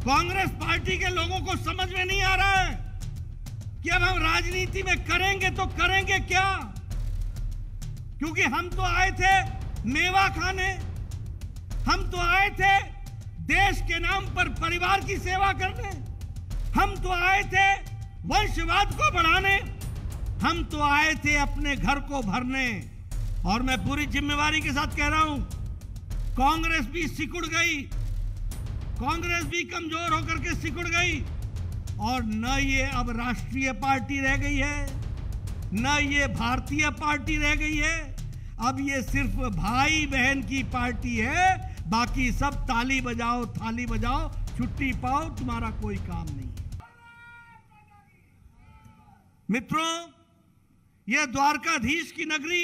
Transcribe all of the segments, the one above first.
Congress party के लोगों को समझ में नहीं आ रहा है कि अब हम राजनीति में करेंगे तो करेंगे क्या, क्योंकि हम तो आए थे मेवा खाने, हम तो आए थे देश के नाम पर परिवार की सेवा करने, हम तो आए थे वंशवाद को बढ़ाने, हम तो आए थे अपने घर को भरने। और मैं पूरी जिम्मेवारी के साथ कह रहा हूं, कांग्रेस भी सिकुड़ गई, कांग्रेस भी कमजोर होकर के सिकुड़ गई, और न ये अब राष्ट्रीय पार्टी रह गई है, न ये भारतीय पार्टी रह गई है। अब ये सिर्फ भाई बहन की पार्टी है, बाकी सब ताली बजाओ, थाली बजाओ, छुट्टी पाओ, तुम्हारा कोई काम नहीं है। मित्रों, ये द्वारकाधीश की नगरी,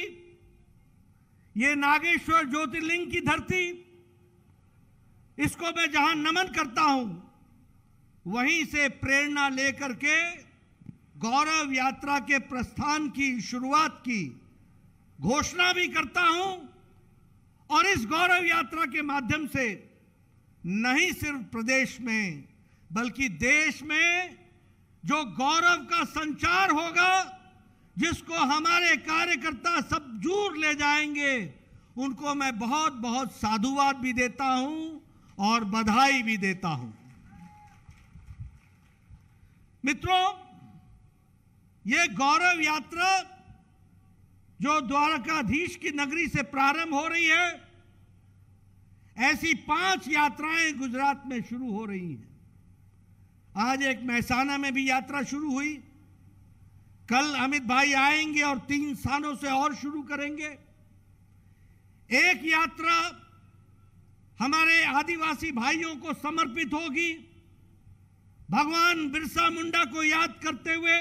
ये नागेश्वर ज्योतिर्लिंग की धरती, इसको मैं जहां नमन करता हूं, वहीं से प्रेरणा लेकर के गौरव यात्रा के प्रस्थान की शुरुआत की घोषणा भी करता हूं। और इस गौरव यात्रा के माध्यम से नहीं सिर्फ प्रदेश में बल्कि देश में जो गौरव का संचार होगा, जिसको हमारे कार्यकर्ता सब दूर ले जाएंगे, उनको मैं बहुत बहुत साधुवाद भी देता हूं और बधाई भी देता हूं। मित्रों, ये गौरव यात्रा जो द्वारकाधीश की नगरी से प्रारंभ हो रही है, ऐसी 5 यात्राएं गुजरात में शुरू हो रही हैं। आज एक महसाना में भी यात्रा शुरू हुई, कल अमित भाई आएंगे और 3 स्थानों से और शुरू करेंगे। एक यात्रा हमारे आदिवासी भाइयों को समर्पित होगी, भगवान बिरसा मुंडा को याद करते हुए,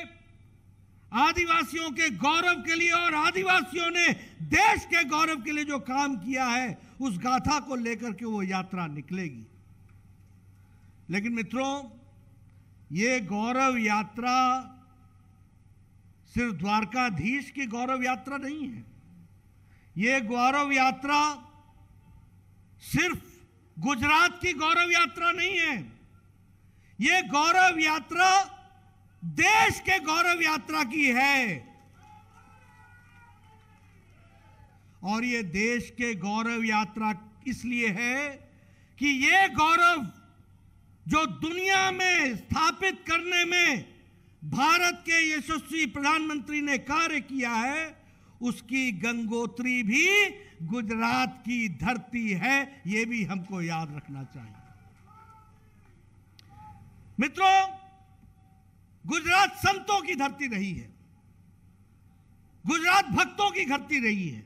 आदिवासियों के गौरव के लिए और आदिवासियों ने देश के गौरव के लिए जो काम किया है, उस गाथा को लेकर के वो यात्रा निकलेगी। लेकिन मित्रों, ये गौरव यात्रा सिर्फ द्वारकाधीश की गौरव यात्रा नहीं है। ये गौरव यात्रा सिर्फ गुजरात की गौरव यात्रा नहीं है। ये गौरव यात्रा देश के गौरव यात्रा की है। और ये देश के गौरव यात्रा इसलिए है कि ये गौरव जो दुनिया में स्थापित करने में भारत के यशस्वी प्रधानमंत्री ने कार्य किया है, उसकी गंगोत्री भी गुजरात की धरती है। यह भी हमको याद रखना चाहिए। मित्रों, गुजरात संतों की धरती रही है, गुजरात भक्तों की धरती रही है,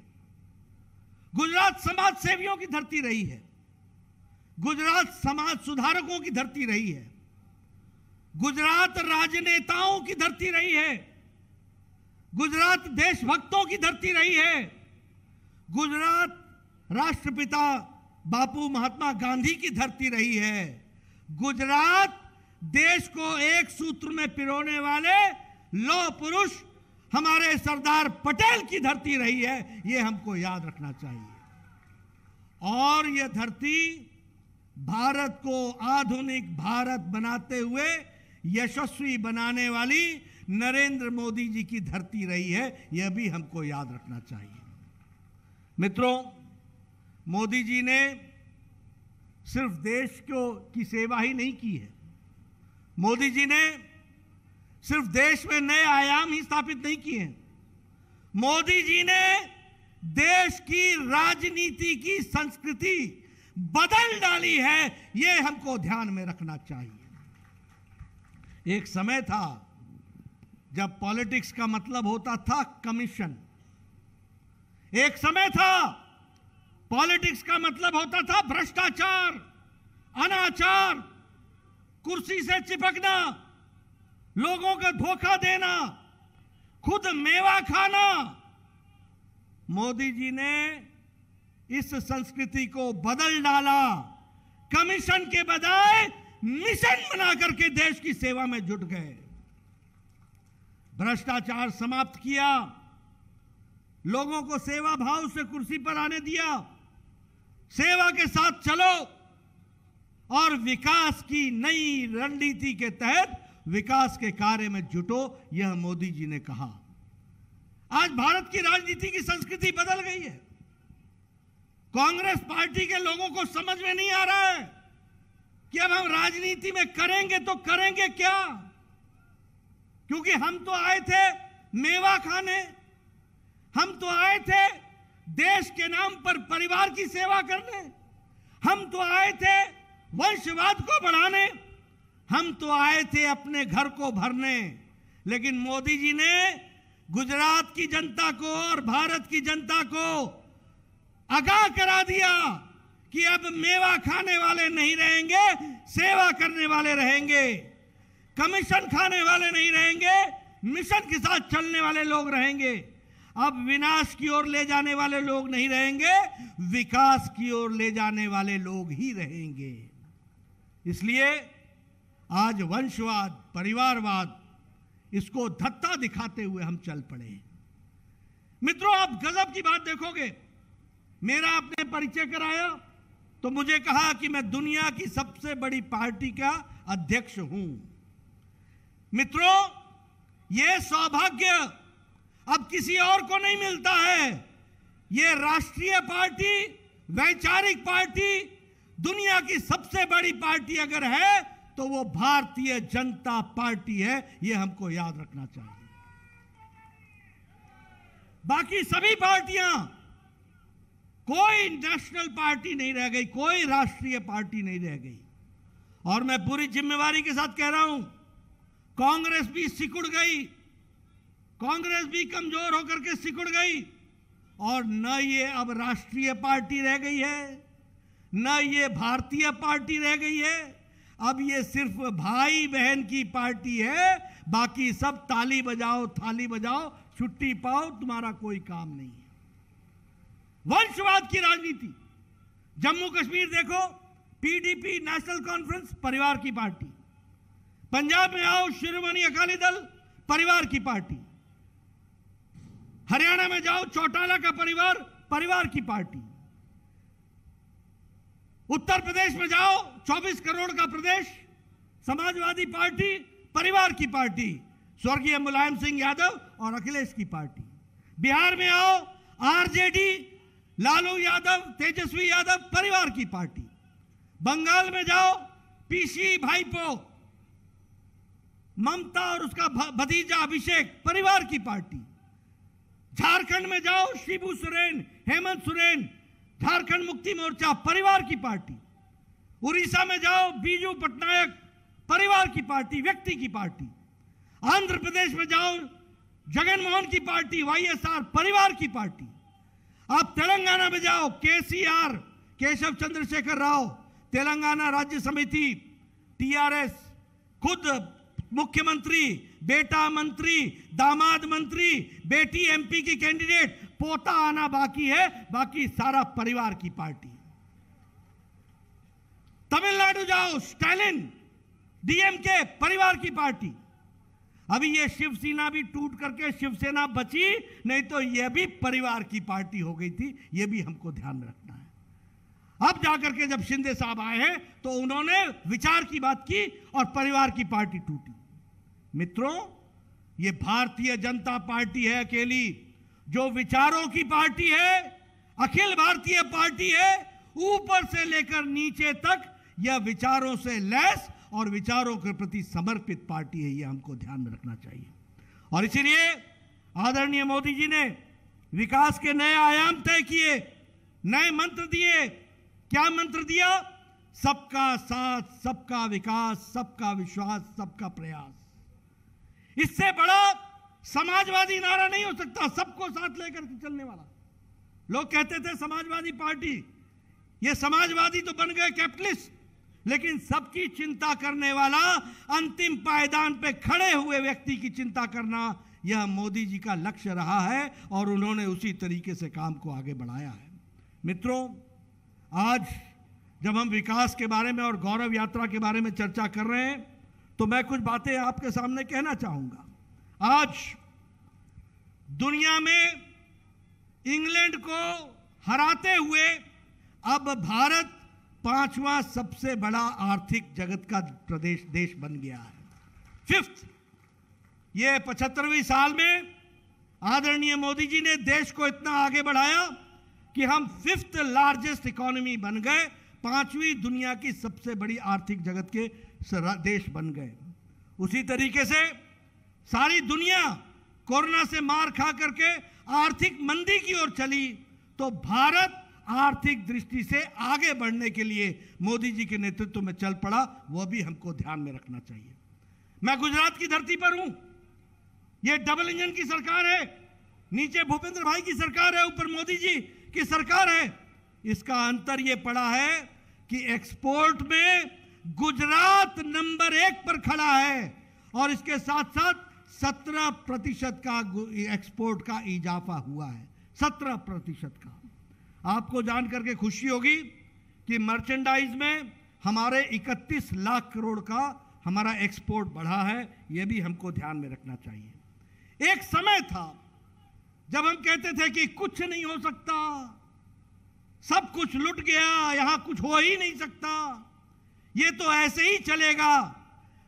गुजरात समाज सेवियों की धरती रही है, गुजरात समाज सुधारकों की धरती रही है, गुजरात राजनेताओं की धरती रही है, गुजरात देशभक्तों की धरती रही है, गुजरात राष्ट्रपिता बापू महात्मा गांधी की धरती रही है, गुजरात देश को एक सूत्र में पिरोने वाले लौह पुरुष हमारे सरदार पटेल की धरती रही है। यह हमको याद रखना चाहिए। और यह धरती भारत को आधुनिक भारत बनाते हुए यशस्वी बनाने वाली नरेंद्र मोदी जी की धरती रही है। यह भी हमको याद रखना चाहिए। मित्रों, मोदी जी ने सिर्फ देश की सेवा ही नहीं की है, मोदी जी ने सिर्फ देश में नए आयाम ही स्थापित नहीं किए हैं, मोदी जी ने देश की राजनीति की संस्कृति बदल डाली है। यह हमको ध्यान में रखना चाहिए। एक समय था जब पॉलिटिक्स का मतलब होता था कमीशन, एक समय था पॉलिटिक्स का मतलब होता था भ्रष्टाचार, अनाचार, कुर्सी से चिपकना, लोगों को धोखा देना, खुद मेवा खाना। मोदी जी ने इस संस्कृति को बदल डाला, कमीशन के बजाय मिशन बना करके देश की सेवा में जुट गए, भ्रष्टाचार समाप्त किया, लोगों को सेवा भाव से कुर्सी पर आने दिया। सेवा के साथ चलो, और विकास की नई रणनीति के तहत विकास के कार्य में जुटो, यह मोदी जी ने कहा। आज भारत की राजनीति की संस्कृति बदल गई है। कांग्रेस पार्टी के लोगों को समझ में नहीं आ रहा है कि अब हम राजनीति में करेंगे तो करेंगे क्या, क्योंकि हम तो आए थे मेवा खाने, हम तो आए थे देश के नाम पर परिवार की सेवा करने, हम तो आए थे वंशवाद को बढ़ाने, हम तो आए थे अपने घर को भरने। लेकिन मोदी जी ने गुजरात की जनता को और भारत की जनता को आगाह करा दिया कि अब मेवा खाने वाले नहीं रहेंगे, सेवा करने वाले रहेंगे। कमीशन खाने वाले नहीं रहेंगे, मिशन के साथ चलने वाले लोग रहेंगे। अब विनाश की ओर ले जाने वाले लोग नहीं रहेंगे, विकास की ओर ले जाने वाले लोग ही रहेंगे। इसलिए आज वंशवाद, परिवारवाद, इसको धत्ता दिखाते हुए हम चल पड़े। मित्रों, आप गजब की बात देखोगे। मेरा आपने परिचय कराया तो मुझे कहा कि मैं दुनिया की सबसे बड़ी पार्टी का अध्यक्ष हूं। मित्रों, यह सौभाग्य अब किसी और को नहीं मिलता है। यह राष्ट्रीय पार्टी, वैचारिक पार्टी, दुनिया की सबसे बड़ी पार्टी अगर है तो वो भारतीय जनता पार्टी है। यह हमको याद रखना चाहिए। बाकी सभी पार्टियां, कोई नेशनल पार्टी नहीं रह गई, कोई राष्ट्रीय पार्टी नहीं रह गई। और मैं पूरी जिम्मेवारी के साथ कह रहा हूं, कांग्रेस भी सिकुड़ गई, कांग्रेस भी कमजोर होकर के सिकुड़ गई। और न ये अब राष्ट्रीय पार्टी रह गई है, न ये भारतीय पार्टी रह गई है। अब ये सिर्फ भाई बहन की पार्टी है। बाकी सब ताली बजाओ, थाली बजाओ, छुट्टी पाओ, तुम्हारा कोई काम नहीं है। वंशवाद की राजनीति, जम्मू कश्मीर देखो, पीडीपी, नेशनल कॉन्फ्रेंस, परिवार की पार्टी। पंजाब में आओ, शिरोमणि अकाली दल, परिवार की पार्टी। हरियाणा में जाओ, चौटाला का परिवार, परिवार की पार्टी। उत्तर प्रदेश में जाओ, 24 करोड़ का प्रदेश, समाजवादी पार्टी, परिवार की पार्टी, स्वर्गीय मुलायम सिंह यादव और अखिलेश की पार्टी। बिहार में आओ, आरजेडी, लालू यादव, तेजस्वी यादव, परिवार की पार्टी। बंगाल में जाओ, पीसी भाईपो, ममता और उसका भतीजा अभिषेक, परिवार की पार्टी। झारखंड में जाओ, शिबू सोरेन, हेमंत सोरेन, झारखंड मुक्ति मोर्चा, परिवार की पार्टी। उड़ीसा में जाओ, बीजू पटनायक, परिवार की पार्टी, व्यक्ति की पार्टी। आंध्र प्रदेश में जाओ, जगनमोहन की पार्टी, वाईएसआर, परिवार की पार्टी। आप तेलंगाना में जाओ, केसीआर, केशव चंद्रशेखर राव, तेलंगाना राज्य समिति, टीआरएस, खुद मुख्यमंत्री, बेटा मंत्री, दामाद मंत्री, बेटी एमपी की कैंडिडेट, पोता आना बाकी है, बाकी सारा परिवार की पार्टी। तमिलनाडु जाओ, स्टालिन, डीएमके, परिवार की पार्टी। अभी ये शिवसेना भी टूट करके शिवसेना बची, नहीं तो यह भी परिवार की पार्टी हो गई थी। यह भी हमको ध्यान रखना है। अब जाकर के जब शिंदे साहब आए हैं तो उन्होंने विचार की बात की और परिवार की पार्टी टूटी। मित्रों, ये भारतीय जनता पार्टी है अकेली जो विचारों की पार्टी है, अखिल भारतीय पार्टी है। ऊपर से लेकर नीचे तक यह विचारों से लैस और विचारों के प्रति समर्पित पार्टी है। यह हमको ध्यान में रखना चाहिए। और इसीलिए आदरणीय मोदी जी ने विकास के नए आयाम तय किए, नए मंत्र दिए। क्या मंत्र दिया? सबका साथ, सबका विकास, सबका विश्वास, सबका प्रयास। इससे बड़ा समाजवादी नारा नहीं हो सकता, सबको साथ लेकर के चलने वाला। लोग कहते थे समाजवादी पार्टी, ये समाजवादी तो बन गए कैपिटलिस्ट, लेकिन सबकी चिंता करने वाला, अंतिम पायदान पे खड़े हुए व्यक्ति की चिंता करना, यह मोदी जी का लक्ष्य रहा है और उन्होंने उसी तरीके से काम को आगे बढ़ाया है। मित्रों, आज जब हम विकास के बारे में और गौरव यात्रा के बारे में चर्चा कर रहे हैं तो मैं कुछ बातें आपके सामने कहना चाहूंगा। आज दुनिया में इंग्लैंड को हराते हुए अब भारत 5वां सबसे बड़ा आर्थिक जगत का देश बन गया है। 5th, ये 75वीं साल में आदरणीय मोदी जी ने देश को इतना आगे बढ़ाया कि हम 5th लार्जेस्ट इकोनॉमी बन गए, 5वीं दुनिया की सबसे बड़ी आर्थिक जगत के देश बन गए। उसी तरीके से सारी दुनिया कोरोना से मार खा करके आर्थिक मंदी की ओर चली, तो भारत आर्थिक दृष्टि से आगे बढ़ने के लिए मोदी जी के नेतृत्व में चल पड़ा। वह भी हमको ध्यान में रखना चाहिए। मैं गुजरात की धरती पर हूं। यह डबल इंजन की सरकार है, नीचे भूपेंद्र भाई की सरकार है, ऊपर मोदी जी की सरकार है। इसका अंतर यह पड़ा है कि एक्सपोर्ट में गुजरात नंबर 1 पर खड़ा है और इसके साथ साथ 17% का एक्सपोर्ट का इजाफा हुआ है, 17% का। आपको जान करके खुशी होगी कि मर्चेंडाइज में हमारे 31 लाख करोड़ का हमारा एक्सपोर्ट बढ़ा है। यह भी हमको ध्यान में रखना चाहिए। एक समय था जब हम कहते थे कि कुछ नहीं हो सकता, सब कुछ लुट गया, यहां कुछ हो ही नहीं सकता, ये तो ऐसे ही चलेगा।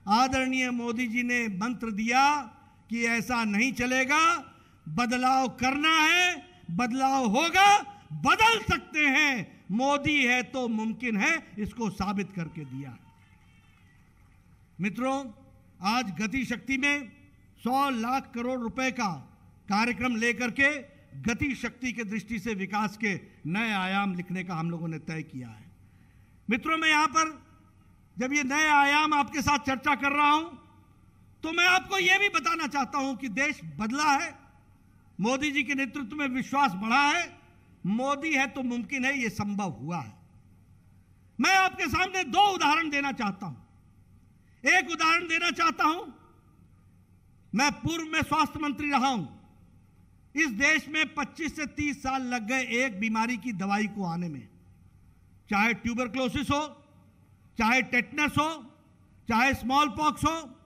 आदरणीय मोदी जी ने मंत्र दिया कि ऐसा नहीं चलेगा, बदलाव करना है, बदलाव होगा, बदल सकते हैं, मोदी है तो मुमकिन है, इसको साबित करके दिया। मित्रों, आज गति शक्ति में 100 लाख करोड़ रुपए का कार्यक्रम लेकर के गति शक्ति के दृष्टि से विकास के नए आयाम लिखने का हम लोगों ने तय किया है। मित्रों, मैं यहां पर जब ये नए आयाम आपके साथ चर्चा कर रहा हूं तो मैं आपको यह भी बताना चाहता हूं कि देश बदला है, मोदी जी के नेतृत्व में विश्वास बढ़ा है, मोदी है तो मुमकिन है, यह संभव हुआ है। मैं आपके सामने 2 उदाहरण देना चाहता हूं। एक उदाहरण देना चाहता हूं, मैं पूर्व में स्वास्थ्य मंत्री रहा हूं। इस देश में 25 से 30 साल लग गए एक बीमारी की दवाई को आने में, चाहे ट्यूबरक्लोसिस हो, चाहे टेटनस हो, चाहे स्मॉल पॉक्स हो,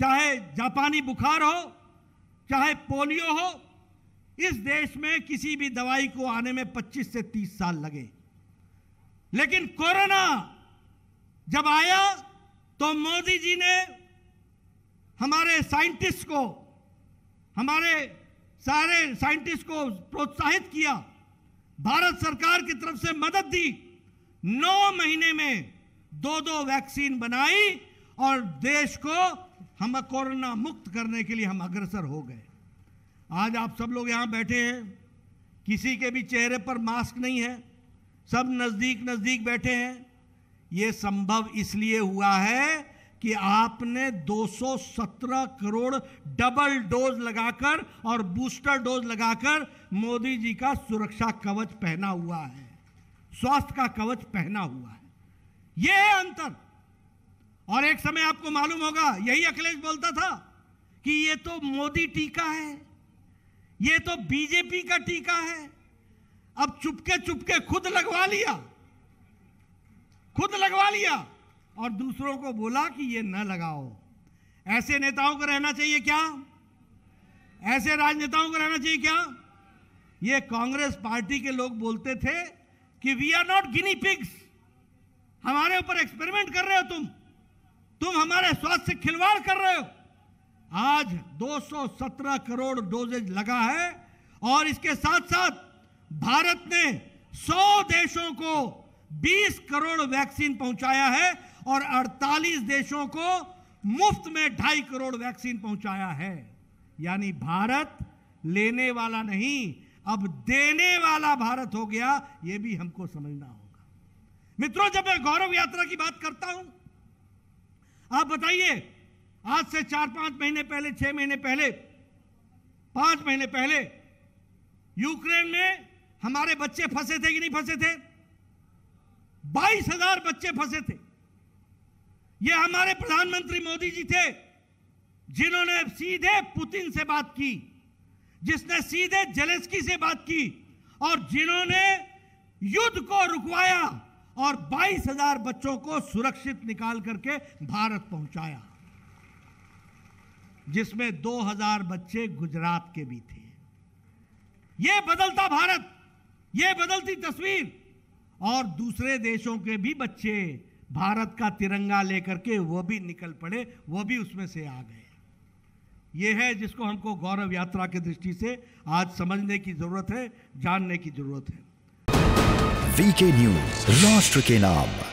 चाहे जापानी बुखार हो, चाहे पोलियो हो। इस देश में किसी भी दवाई को आने में 25 से 30 साल लगे। लेकिन कोरोना जब आया तो मोदी जी ने हमारे साइंटिस्ट को, हमारे सारे साइंटिस्ट को प्रोत्साहित किया, भारत सरकार की तरफ से मदद दी। 9 महीने में 2 वैक्सीन बनाई और देश को हम कोरोना मुक्त करने के लिए हम अग्रसर हो गए। आज आप सब लोग यहां बैठे हैं, किसी के भी चेहरे पर मास्क नहीं है, सब नजदीक नजदीक बैठे हैं। यह संभव इसलिए हुआ है कि आपने 217 करोड़ डबल डोज लगाकर और बूस्टर डोज लगाकर मोदी जी का सुरक्षा कवच पहना हुआ है, स्वास्थ्य का कवच पहना हुआ है। यह है अंतर। और एक समय आपको मालूम होगा, यही अखिलेश बोलता था कि यह तो मोदी टीका है, यह तो बीजेपी का टीका है। अब चुपके चुपके खुद लगवा लिया और दूसरों को बोला कि ये न लगाओ। ऐसे नेताओं को रहना चाहिए क्या? ऐसे राजनेताओं को रहना चाहिए क्या? ये कांग्रेस पार्टी के लोग बोलते थे कि we are not guinea pigs, हमारे ऊपर एक्सपेरिमेंट कर रहे हो तुम हमारे स्वास्थ्य से खिलवाड़ कर रहे हो। आज 217 करोड़ डोजेज लगा है और इसके साथ साथ भारत ने 100 देशों को 20 करोड़ वैक्सीन पहुंचाया है और 48 देशों को मुफ्त में 2.5 करोड़ वैक्सीन पहुंचाया है। यानी भारत लेने वाला नहीं, अब देने वाला भारत हो गया। यह भी हमको समझना होगा। मित्रों, जब मैं गौरव यात्रा की बात करता हूं, आप बताइए, आज से 4-5 महीने पहले, 6 महीने पहले, 5 महीने पहले यूक्रेन में हमारे बच्चे फंसे थे कि नहीं फंसे थे? 22,000 बच्चे फंसे थे। ये हमारे प्रधानमंत्री मोदी जी थे जिन्होंने सीधे पुतिन से बात की, जिसने सीधे जेलेंस्की से बात की और जिन्होंने युद्ध को रुकवाया और 22,000 बच्चों को सुरक्षित निकाल करके भारत पहुंचाया, जिसमें 2,000 बच्चे गुजरात के भी थे। यह बदलता भारत, यह बदलती तस्वीर और दूसरे देशों के भी बच्चे भारत का तिरंगा लेकर के वो भी निकल पड़े, वो भी उसमें से आ गए। ये है जिसको हमको गौरव यात्रा की दृष्टि से आज समझने की जरूरत है, जानने की जरूरत है। वीके न्यूज, राष्ट्र के नाम।